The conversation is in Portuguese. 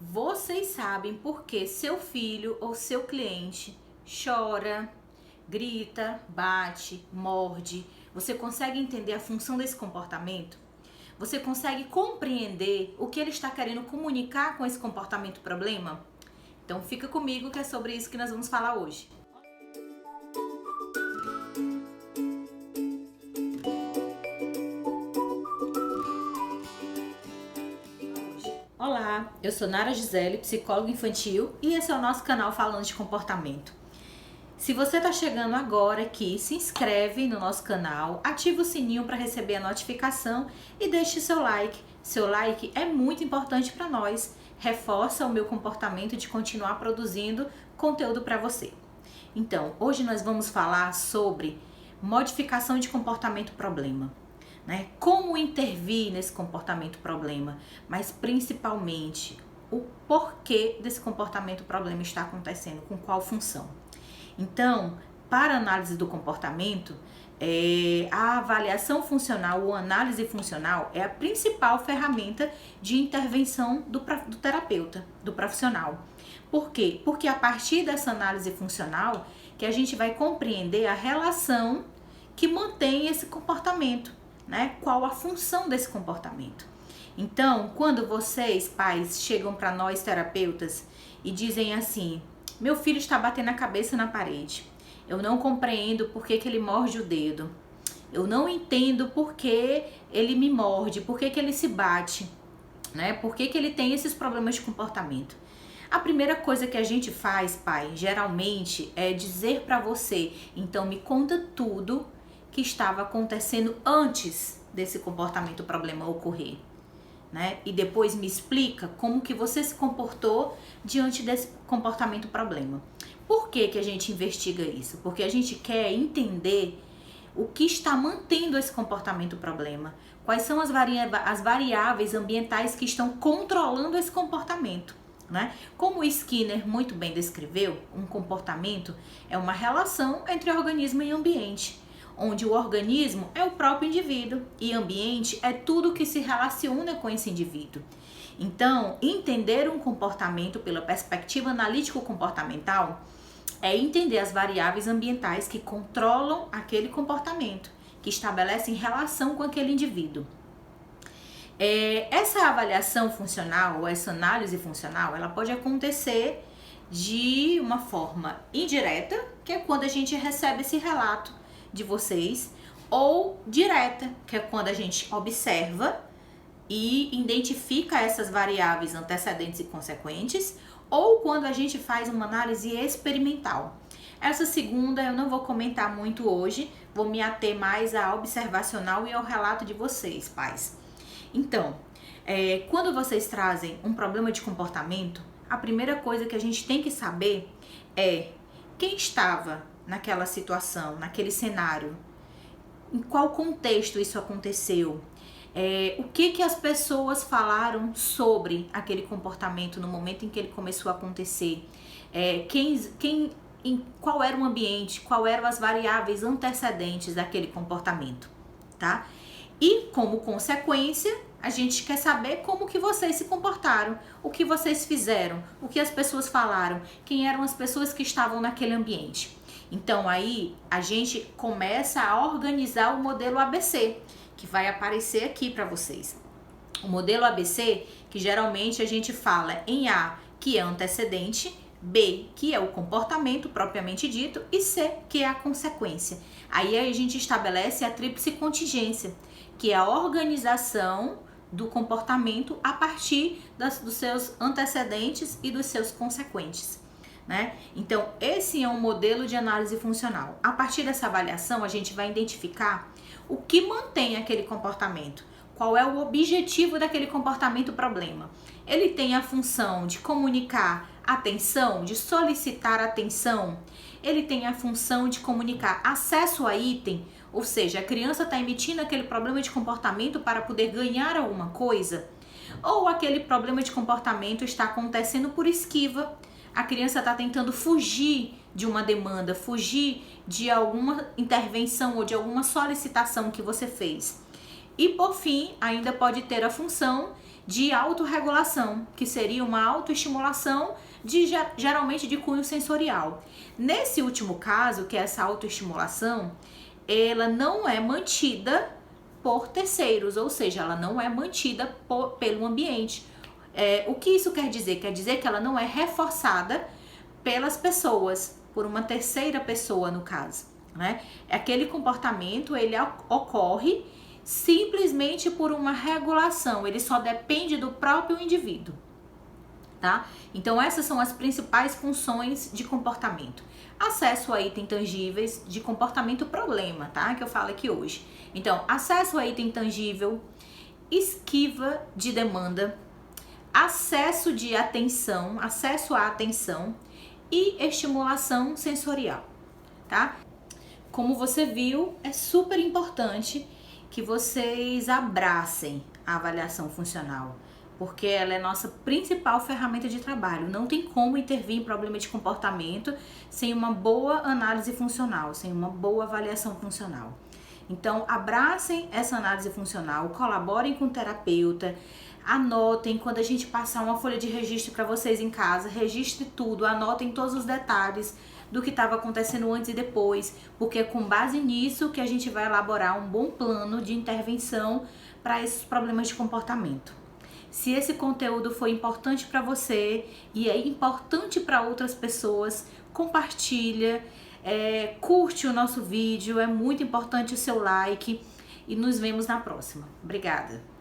Vocês sabem por que seu filho ou seu cliente chora, grita, bate, morde? Você consegue entender a função desse comportamento? Você consegue compreender o que ele está querendo comunicar com esse comportamento problema? Então fica comigo que é sobre isso que nós vamos falar hoje. Olá, eu sou Nara Gisele, psicóloga infantil, e esse é o nosso canal Falando de Comportamento. Se você está chegando agora aqui, se inscreve no nosso canal, ativa o sininho para receber a notificação e deixe seu like. Seu like é muito importante para nós, reforça o meu comportamento de continuar produzindo conteúdo para você. Então, hoje nós vamos falar sobre modificação de comportamento problema. Como intervir nesse comportamento problema, mas principalmente o porquê desse comportamento problema está acontecendo, com qual função. Então, para a análise do comportamento, a avaliação funcional ou análise funcional é a principal ferramenta de intervenção do terapeuta, do profissional. Por quê? Porque a partir dessa análise funcional que a gente vai compreender a relação que mantém esse comportamento. Qual a função desse comportamento. Então, quando vocês, pais, chegam para nós terapeutas e dizem assim: meu filho está batendo a cabeça na parede, eu não compreendo por que ele morde o dedo, eu não entendo por que ele me morde, por que ele se bate, por que ele tem esses problemas de comportamento. A primeira coisa que a gente faz, pai, geralmente é dizer para você: então me conta tudo que estava acontecendo antes desse comportamento problema ocorrer, E depois me explica como que você se comportou diante desse comportamento problema. Por que que a gente investiga isso? Porque a gente quer entender o que está mantendo esse comportamento problema, quais são as variáveis ambientais que estão controlando esse comportamento. Como o Skinner muito bem descreveu, um comportamento é uma relação entre organismo e ambiente, onde o organismo é o próprio indivíduo e ambiente é tudo que se relaciona com esse indivíduo. Então, entender um comportamento pela perspectiva analítico-comportamental é entender as variáveis ambientais que controlam aquele comportamento, que estabelecem relação com aquele indivíduo. Essa avaliação funcional, ou essa análise funcional, ela pode acontecer de uma forma indireta, que é quando a gente recebe esse relato de vocês, ou direta, que é quando a gente observa e identifica essas variáveis antecedentes e consequentes, ou quando a gente faz uma análise experimental. Essa segunda eu não vou comentar muito hoje, vou me ater mais à observacional e ao relato de vocês, pais. Então, quando vocês trazem um problema de comportamento, a primeira coisa que a gente tem que saber é quem estava naquela situação, naquele cenário, em qual contexto isso aconteceu, o que as pessoas falaram sobre aquele comportamento no momento em que ele começou a acontecer, qual era o ambiente, qual eram as variáveis antecedentes daquele comportamento, tá? E como consequência, a gente quer saber como que vocês se comportaram, o que vocês fizeram, o que as pessoas falaram, quem eram as pessoas que estavam naquele ambiente. Então aí a gente começa a organizar o modelo ABC, que vai aparecer aqui para vocês. O modelo ABC, que geralmente a gente fala em A, que é antecedente, B, que é o comportamento propriamente dito, e C, que é a consequência. Aí a gente estabelece a tríplice contingência, que é a organização do comportamento a partir dos seus antecedentes e dos seus consequentes. Então, esse é um modelo de análise funcional. A partir dessa avaliação, a gente vai identificar o que mantém aquele comportamento, qual é o objetivo daquele comportamento problema. Ele tem a função de comunicar atenção, de solicitar atenção, ele tem a função de comunicar acesso a item, ou seja, a criança está emitindo aquele problema de comportamento para poder ganhar alguma coisa, ou aquele problema de comportamento está acontecendo por esquiva. A criança está tentando fugir de uma demanda, fugir de alguma intervenção ou de alguma solicitação que você fez. E por fim, ainda pode ter a função de autorregulação, que seria uma autoestimulação geralmente de cunho sensorial. Nesse último caso, que é essa autoestimulação, ela não é mantida por terceiros, ou seja, ela não é mantida pelo ambiente. O que isso quer dizer? Quer dizer que ela não é reforçada pelas pessoas, por uma terceira pessoa no caso, né? Aquele comportamento, ele ocorre simplesmente por uma regulação, ele só depende do próprio indivíduo, tá? Então essas são as principais funções de comportamento. Acesso a itens tangíveis de comportamento problema, tá? Que eu falo aqui hoje. Então, acesso a item tangível, esquiva de demanda, acesso de atenção, acesso à atenção e estimulação sensorial, tá? Como você viu, é super importante que vocês abracem a avaliação funcional, porque ela é nossa principal ferramenta de trabalho. Não tem como intervir em problema de comportamento sem uma boa análise funcional, sem uma boa avaliação funcional. Então, abracem essa análise funcional, colaborem com o terapeuta, anotem. Quando a gente passar uma folha de registro para vocês em casa, registre tudo, anotem todos os detalhes do que estava acontecendo antes e depois, porque é com base nisso que a gente vai elaborar um bom plano de intervenção para esses problemas de comportamento. Se esse conteúdo foi importante para você e é importante para outras pessoas, compartilha, curte o nosso vídeo, é muito importante o seu like e nos vemos na próxima. Obrigada!